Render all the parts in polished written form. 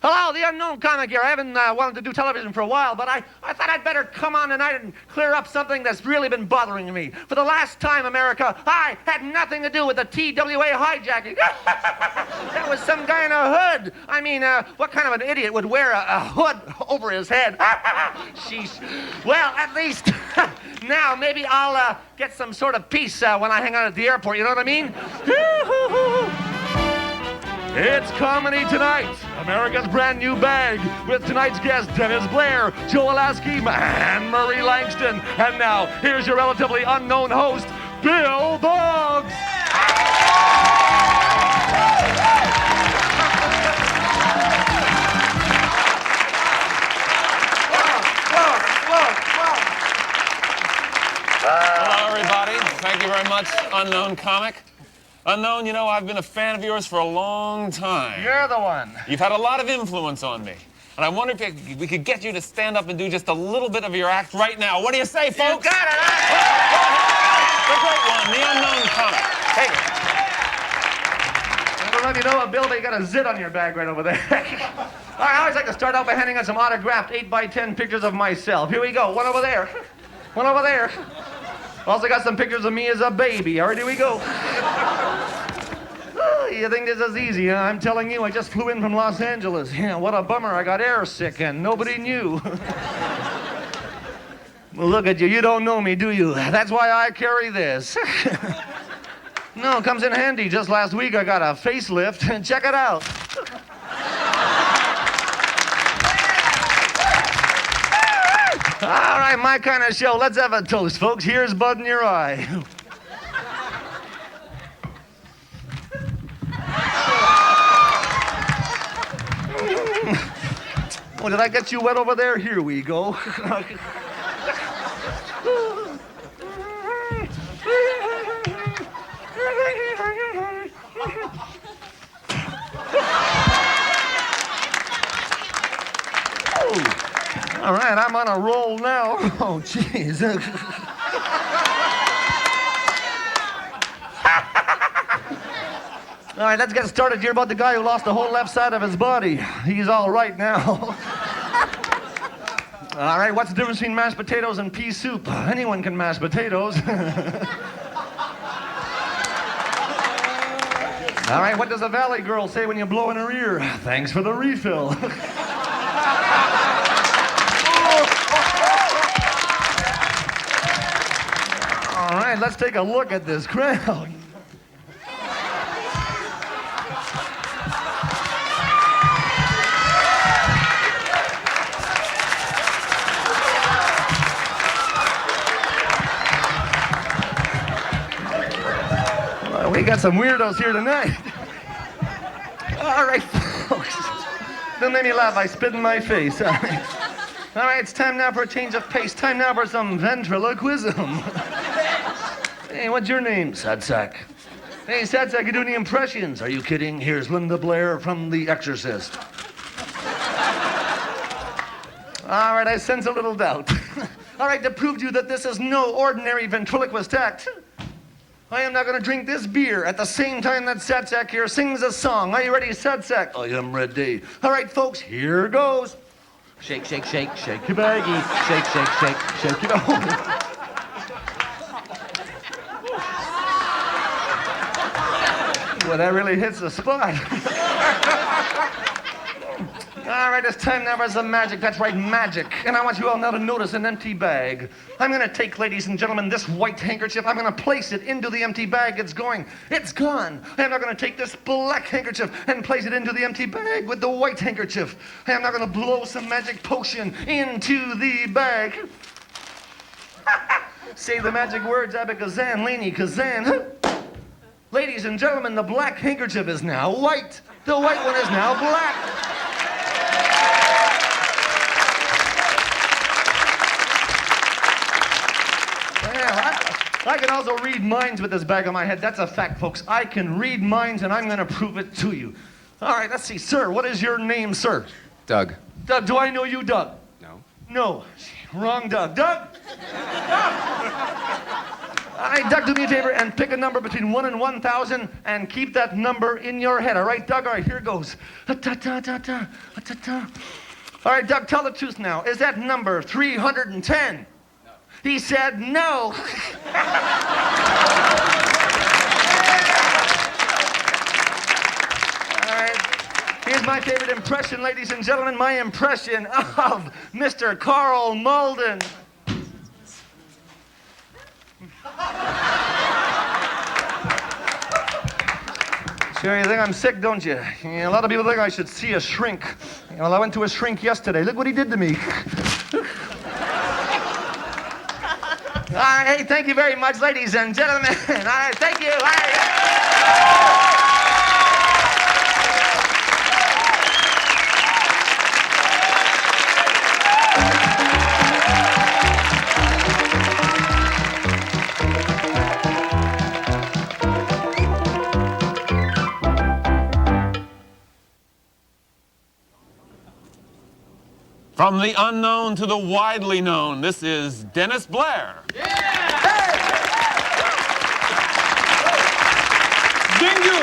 Hello, the unknown comic here. I haven't wanted to do television for a while, but I thought I'd better come on tonight and clear up something that's really been bothering me. For the last time, America, I had nothing to do with the TWA hijacking. That was some guy in a hood. I mean, what kind of an idiot would wear a hood over his head? Sheesh. Well, at least now maybe I'll get some sort of peace when I hang out at the airport, you know what I mean? It's Comedy Tonight, America's brand new bag, with tonight's guests, Blair, Joe Alaskey, and Murray Langston. And now, here's your relatively unknown host, Bill Boggs. Hello, everybody. Thank you very much, unknown comic. Unknown, you know, I've been a fan of yours for a long time. You're the one. You've had a lot of influence on me. And I wonder if we could get you to stand up and do just a little bit of your act right now. What do you say, folks? You got it. The great one, the unknown comic. Hey. I don't know if you know what, Bill, but you got a zit on your bag right over there. All right, I always like to start out by handing out some autographed 8x10 pictures of myself. Here we go. One over there. One over there. Also got some pictures of me as a baby. All right, here we go. Oh, you think this is easy, huh? I'm telling you, I just flew in from Los Angeles. Yeah, what a bummer. I got airsick and nobody knew. Well, look at you. You don't know me, do you? That's why I carry this. No, it comes in handy. Just last week, I got a facelift. Check it out. All right, my kind of show. Let's have a toast, folks. Here's Bud in your eye. Oh, did I get you wet over there? Here we go. All right, I'm on a roll now. Oh, jeez. All right, let's get started here about the guy who lost the whole left side of his body. He's all right now. All right, what's the difference between mashed potatoes and pea soup? Anyone can mash potatoes. All right, what does a valley girl say when you blow in her ear? Thanks for the refill. All right, let's take a look at this crowd. Well, we got some weirdos here tonight. All right, folks. Don't make me laugh. I spit in my face. All right, it's time now for a change of pace. Time now for some ventriloquism. Hey, what's your name? Sadsack. Hey, Sadsack, you do any impressions? Are you kidding? Here's Linda Blair from The Exorcist. All right, I sense a little doubt. All right, to prove to you that this is no ordinary ventriloquist act, I am now going to drink this beer at the same time that Sadsack here sings a song. Are you ready, Sadsack? I am ready. All right, folks, here goes. Shake, shake, shake, shake your baggie. Shake, shake, shake, shake your baggie. Well, that really hits the spot. All right, it's time now for some magic. That's right, magic. And I want you all now to notice an empty bag. I'm going to take, ladies and gentlemen, this white handkerchief. I'm going to place it into the empty bag. It's gone. I'm now going to take this black handkerchief and place it into the empty bag with the white handkerchief. I'm now going to blow some magic potion into the bag. Say the magic words, Abba-Kazan, Laney, Kazan. Ladies and gentlemen, the black handkerchief is now white. The white one is now black. I can also read minds with this bag on my head. That's a fact, folks. I can read minds, and I'm going to prove it to you. All right, let's see. Sir, what is your name, sir? Doug. Doug, do I know you, Doug? No. No. Wrong Doug. Doug? All right, Doug, do me a favor and pick a number between 1 and 1,000 and keep that number in your head. All right, Doug? All right, here goes. All right, Doug, tell the truth now. Is that number 310? No. He said no. All right. Here's my favorite impression, ladies and gentlemen. My impression of Mr. Carl Malden. Sure, you think I'm sick, don't you? A lot of people think I should see a shrink. Well, I went to a shrink yesterday. Look what he did to me. All right, hey, thank you very much, ladies and gentlemen. All right, thank you. All right. From the unknown to the widely known, this is Dennis Blair. Yeah! Hey! Thank you.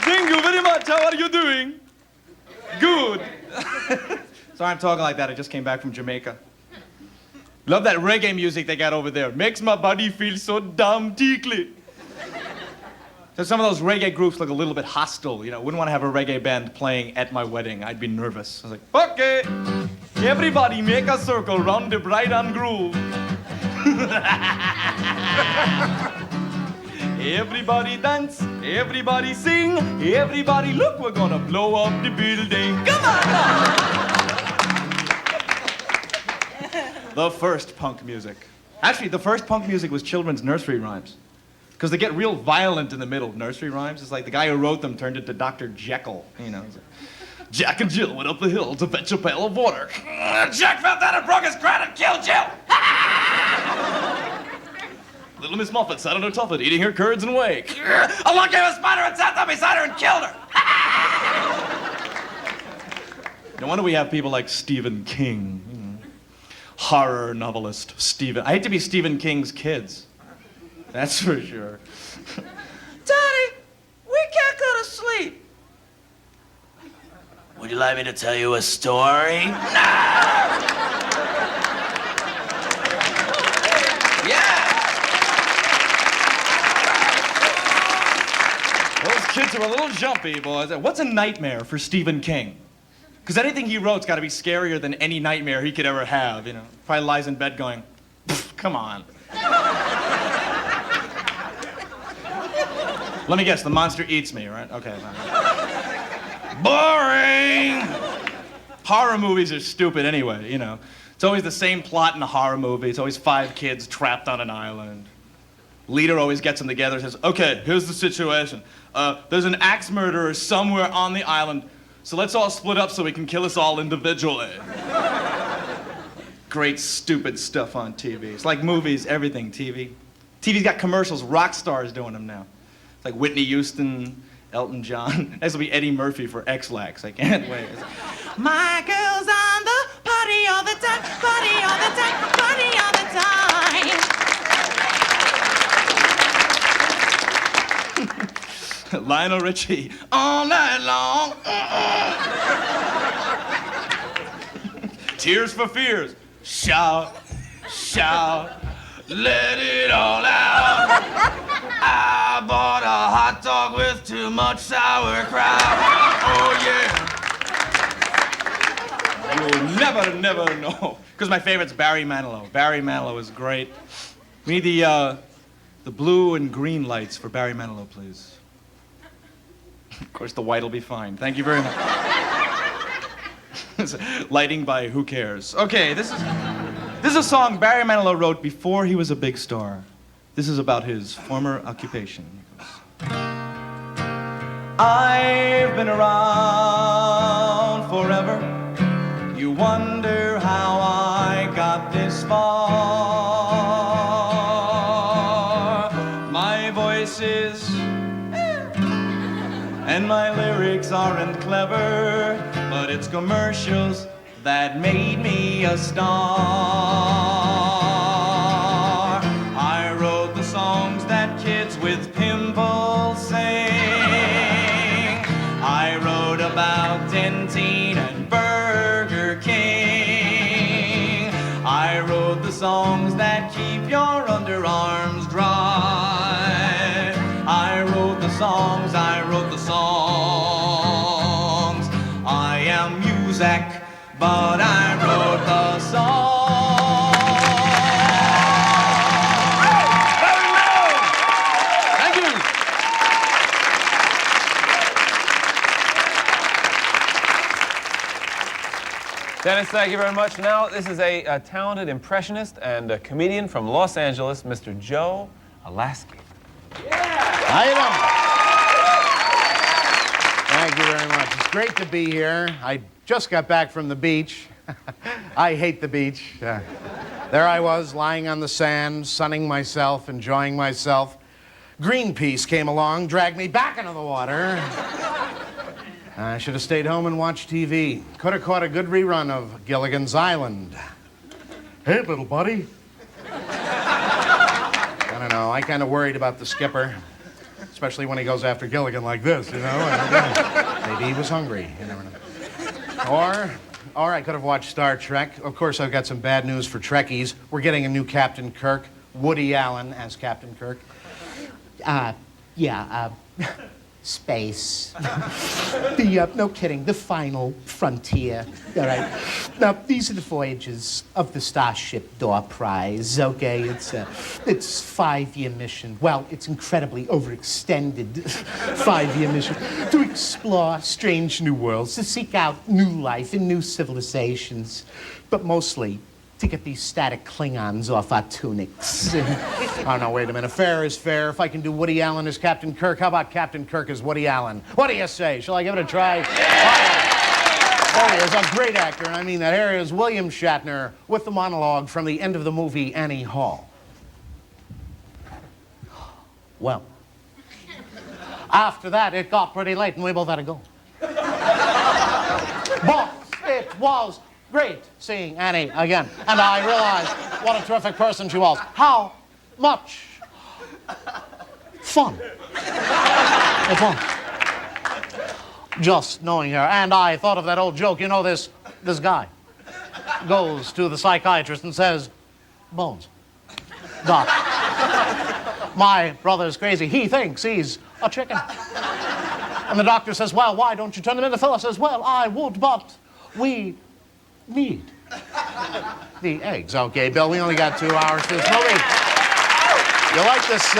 Thank you very much. How are you doing? Good. Sorry I'm talking like that. I just came back from Jamaica. Love that reggae music they got over there. Makes my body feel so damn tickly. So some of those reggae groups look a little bit hostile, you know. Wouldn't want to have a reggae band playing at my wedding. I'd be nervous. I was like, okay, everybody make a circle round the bright and groove. Everybody dance, everybody sing, everybody look, we're gonna blow up the building. Come on now! The first punk music. Actually, the first punk music was children's nursery rhymes. Because they get real violent in the middle of nursery rhymes. It's like the guy who wrote them turned into Dr. Jekyll, you know. Like, Jack and Jill went up the hill to fetch a pail of water. Jack fell down and broke his crown and killed Jill. Little Miss Muffet sat on her tuffet, eating her curds and whey. Along came a spider and sat down beside her and killed her. No wonder we have people like Stephen King. Horror novelist Stephen. I hate to be Stephen King's kids. That's for sure. Daddy, we can't go to sleep. Would you like me to tell you a story? No! Yeah! Those kids are a little jumpy, boys. What's a nightmare for Stephen King? Because anything he wrote's got to be scarier than any nightmare he could ever have, you know. Probably lies in bed going, come on. Let me guess, the monster eats me, right? Okay. Boring! Horror movies are stupid anyway, you know. It's always the same plot in a horror movie. It's always 5 kids trapped on an island. Leader always gets them together and says, okay, here's the situation. There's an axe murderer somewhere on the island, so let's all split up so we can kill us all individually. Great, stupid stuff on TV. It's like movies, everything, TV. TV's got commercials, rock stars doing them now. It's like Whitney Houston, Elton John. This will be Eddie Murphy for X-Lax. I can't wait. My girl's on the party all the time, party all the time, party all the time. Lionel Richie, all night long. Tears for Fears. Shout, shout, let it all out. I bought a hot dog with too much sauerkraut. Oh, yeah. You'll never know. Because my favorite's Barry Manilow. Barry Manilow is great. We need the blue and green lights for Barry Manilow, please. Of course, the white will be fine. Thank you very much. Lighting by Who Cares? Okay, this is a song Barry Manilow wrote before he was a big star. This is about his former occupation. I've been around forever. You wonder how I got this far. My voice is and my lyrics aren't clever, but it's commercials that made me a star. I about Denteen and Burger King. I wrote the songs that keep your underarms dry. I wrote the songs, I wrote the songs. I am Muzak, but I wrote the songs. Thank you. Dennis, thank you very much. Now, this is a talented impressionist and a comedian from Los Angeles, Mr. Joe Alaskey. How you doing? Thank you very much. It's great to be here. I just got back from the beach. I hate the beach. There I was, lying on the sand, sunning myself, enjoying myself. Greenpeace came along, dragged me back into the water. I should have stayed home and watched TV. Could have caught a good rerun of Gilligan's Island. Hey, little buddy. I don't know. I kind of worried about the skipper, especially when he goes after Gilligan like this, you know? Maybe he was hungry. You never know. Or I could have watched Star Trek. Of course, I've got some bad news for Trekkies. We're getting a new Captain Kirk, Woody Allen as Captain Kirk. Space. No kidding, the final frontier. All right. Now, these are the voyages of the Starship Door Prize, okay? It's 5-year mission. Well, it's incredibly overextended 5-year mission to explore strange new worlds, to seek out new life and new civilizations, but mostly to get these static Klingons off our tunics. Oh, no, wait a minute. Fair is fair. If I can do Woody Allen as Captain Kirk, how about Captain Kirk as Woody Allen? What do you say? Shall I give it a try? There he is, a great actor, and I mean that. Here is William Shatner with the monologue from the end of the movie Annie Hall. Well, after that, it got pretty late, and we both had to go. But it was great seeing Annie again, and I realized what a terrific person she was. How much fun it was just knowing her. And I thought of that old joke, you know, this guy goes to the psychiatrist and says, "Bones, Doc, my brother's crazy. He thinks he's a chicken." And the doctor says, "Well, why don't you turn him into?" The fellow says, "Well, I would, but we need the eggs." Okay, Bill, we only got 2 hours for this movie. You like this,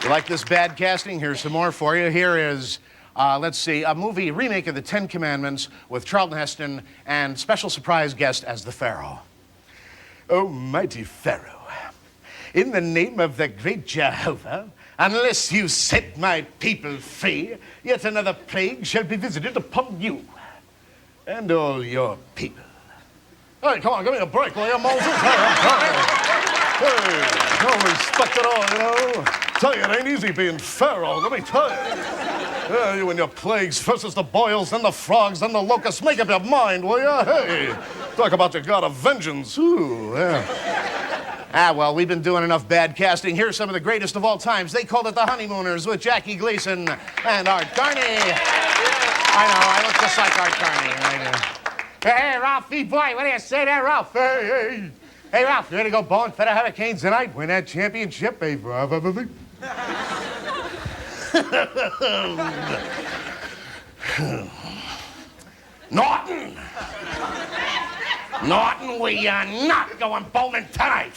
You like this bad casting? Here's some more for you. Here is, let's see, a movie remake of the 10 Commandments with Charlton Heston and special surprise guest as the Pharaoh. "Oh, mighty Pharaoh, in the name of the great Jehovah, unless you set my people free, yet another plague shall be visited upon you and all your people." Hey, come on, give me a break, will you, Moses? Hey, no respect at all, you know. Tell you, it ain't easy being Pharaoh, let me tell you. Yeah, you and your plagues. First it's the boils, then the frogs, then the locusts. Make up your mind, will you? Hey, talk about your God of vengeance. Ooh, yeah. Well, we've been doing enough bad casting. Here's some of the greatest of all times. They called it The Honeymooners with Jackie Gleason and Art Carney. I know, I look just like Art Carney. I do. Hey, Ralphie boy, what do you say there, Ralph? Hey, Ralph, you ready to go bowling for the Hurricanes tonight? Win that championship, eh? Norton! Norton, we are not going bowling tonight.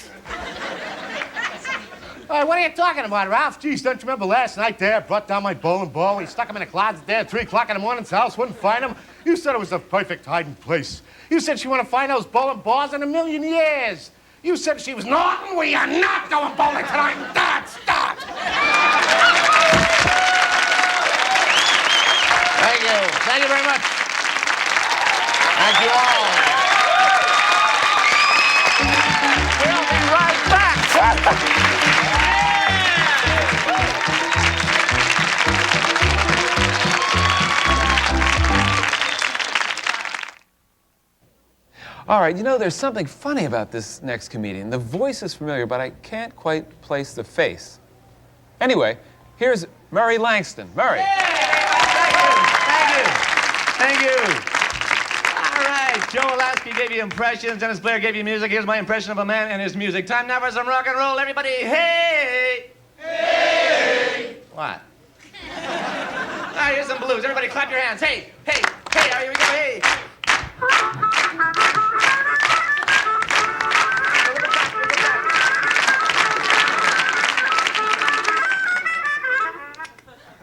What are you talking about, Ralph? Geez, don't you remember last night there? I brought down my bowling ball. We stuck him in a closet there at 3 o'clock in the morning. House wouldn't find him. You said it was the perfect hiding place. You said she wouldn't find those bowling balls in a million years. You said she was Norton. We are not going bowling tonight. Start. Thank you. Thank you very much. Thank you all. We'll be right back. All right, you know, there's something funny about this next comedian. The voice is familiar, but I can't quite place the face. Anyway, Here's Murray Langston. Murray. Thank you. All right, Joe Alaskey gave you impressions, Dennis Blair gave you music. Here's my impression of a man and his music. Time now for some rock and roll. Everybody, hey! Hey! What? All right, here's some blues. Everybody clap your hands. Hey, hey, hey, all right, here we go, hey!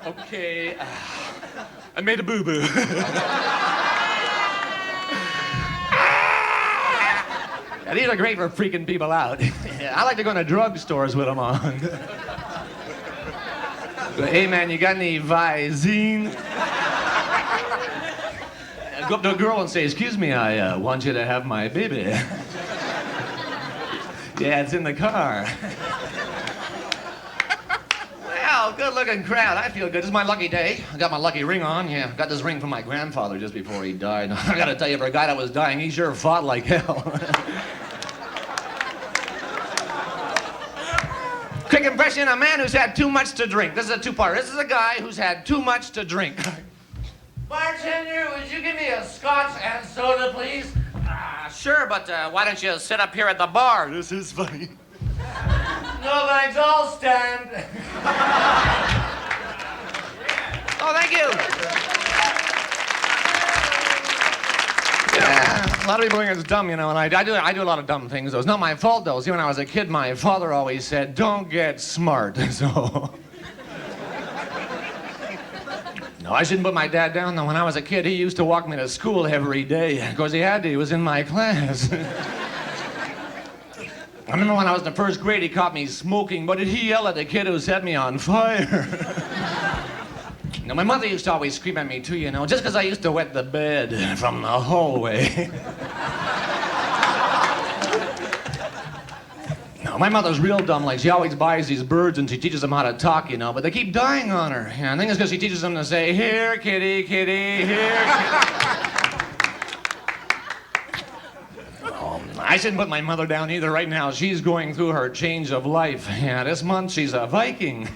Okay, I made a boo-boo. Yeah, these are great for freaking people out. I like to go into drugstores with them on. Hey, man, you got any Visine? Go up to a girl and say, excuse me, I want you to have my baby. Yeah, it's in the car. Well, good-looking crowd. I feel good. This is my lucky day. I got my lucky ring on. Yeah, got this ring from my grandfather just before he died. I gotta tell you, for a guy that was dying, he sure fought like hell. Quick impression, a man who's had too much to drink. This is a two-parter. This is a guy who's had too much to drink. Bartender, would you give me a scotch and soda, please? Sure, but why don't you sit up here at the bar? This is funny. No, thanks, I'll stand. Oh, thank you. Yeah, a lot of people think it's dumb, you know, and I do a lot of dumb things, though. It's not my fault, though. See, when I was a kid, my father always said, don't get smart, so... No, I shouldn't put my dad down, though. When I was a kid, he used to walk me to school every day. Of course, he had to. He was in my class. I remember when I was in the first grade, he caught me smoking. What did he yell at the kid who set me on fire? Now, my mother used to always scream at me, too, you know, just because I used to wet the bed from the hallway. No, my mother's real dumb. Like, she always buys these birds and she teaches them how to talk, you know, but they keep dying on her. Yeah, I think it's because she teaches them to say, here, kitty, kitty, here, kitty. I shouldn't put my mother down either right now. She's going through her change of life. Yeah, this month she's a Viking.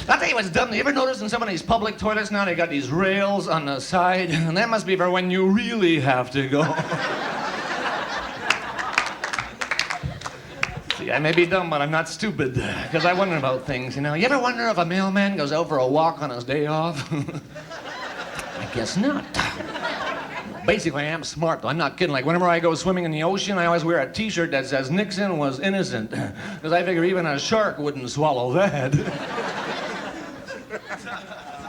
I'll tell you what's dumb. You ever notice in some of these public toilets now they got these rails on the side? And that must be for when you really have to go. See, I may be dumb, but I'm not stupid. Because I wonder about things, you know. You ever wonder if a mailman goes out for a walk on his day off? I guess not. Basically, I am smart, though. I'm not kidding. Like, whenever I go swimming in the ocean, I always wear a T-shirt that says Nixon was innocent. Because I figure even a shark wouldn't swallow that.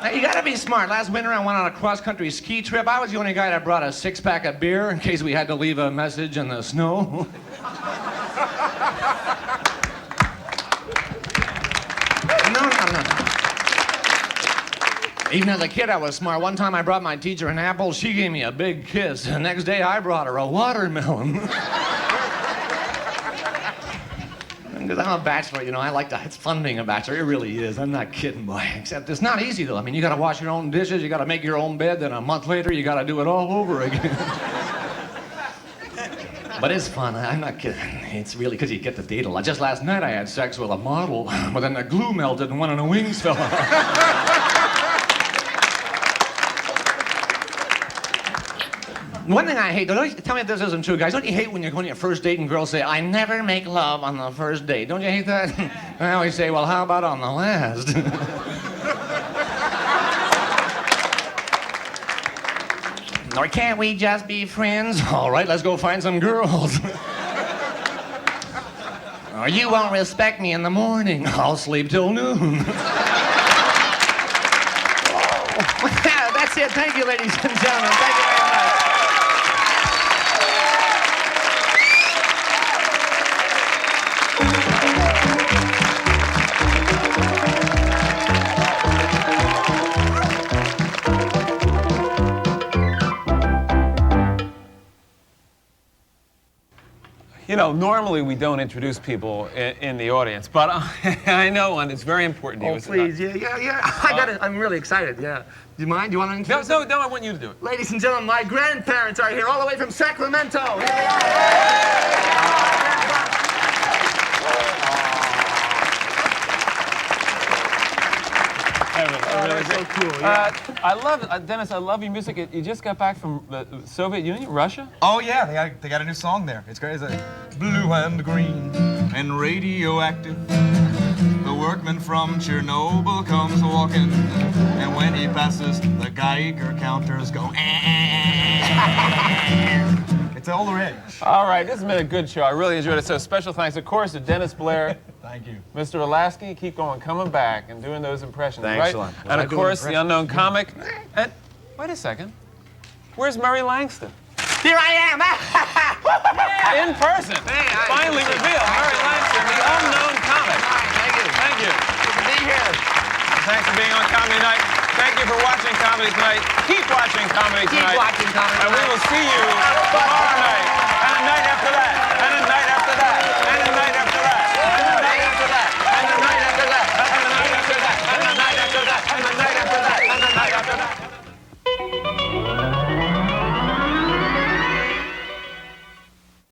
Now, you gotta be smart. Last winter, I went on a cross-country ski trip. I was the only guy that brought a six-pack of beer in case we had to leave a message in the snow. No. Even as a kid, I was smart. One time I brought my teacher an apple. She gave me a big kiss. The next day, I brought her a watermelon. Because I'm a bachelor, you know, I like to, it's fun being a bachelor. It really is. I'm not kidding, boy. Except it's not easy, though. I mean, you got to wash your own dishes. You got to make your own bed. Then a month later, you got to do it all over again. But it's fun. I'm not kidding. It's really because you get to date a lot. Just last night, I had sex with a model, but then the glue melted and one of the wings fell off. One thing I hate, tell me if this isn't true, guys. Don't you hate when you're going to your first date and girls say, I never make love on the first date? Don't you hate that? I always say, well, how about on the last? Or can't we just be friends? All right, let's go find some girls. Or you won't respect me in the morning. I'll sleep till noon. Yeah, that's it. Thank you, ladies and gentlemen. Thank you very much. You know, normally we don't introduce people in the audience, but I know one. It's very important to you. Oh, please, yeah. I got it. I'm really excited, yeah. Do you mind? Do you want to introduce? No, I want you to do it. Ladies and gentlemen, my grandparents are here all the way from Sacramento. Here they are. heaven. They're really so great. cool, yeah. I love, Dennis, I love your music. You just got back from the Soviet Union, Russia? Oh yeah, they got a new song there. It's great. It's like blue and green and radioactive. The workman from Chernobyl comes walking, and when he passes, the Geiger counters go. It's all the rage. All right, this has been a good show. I really enjoyed it. So special thanks, of course, to Dennis Blair. Thank you. Mr. Alaskey, keep going, coming back and doing those impressions, Thanks right? a lot. And of course, the unknown comic. And wait a second, where's Murray Langston? Here I am. In person. Finally revealed, Murray Langston, the unknown comic. Thank you. Thank you. Good to be here. Thanks for being on Comedy Night. Thank you for watching Comedy Tonight. Keep watching Comedy Tonight. Keep watching Comedy And we Tonight. will see you tomorrow night, and a night after that, and a night after that, and a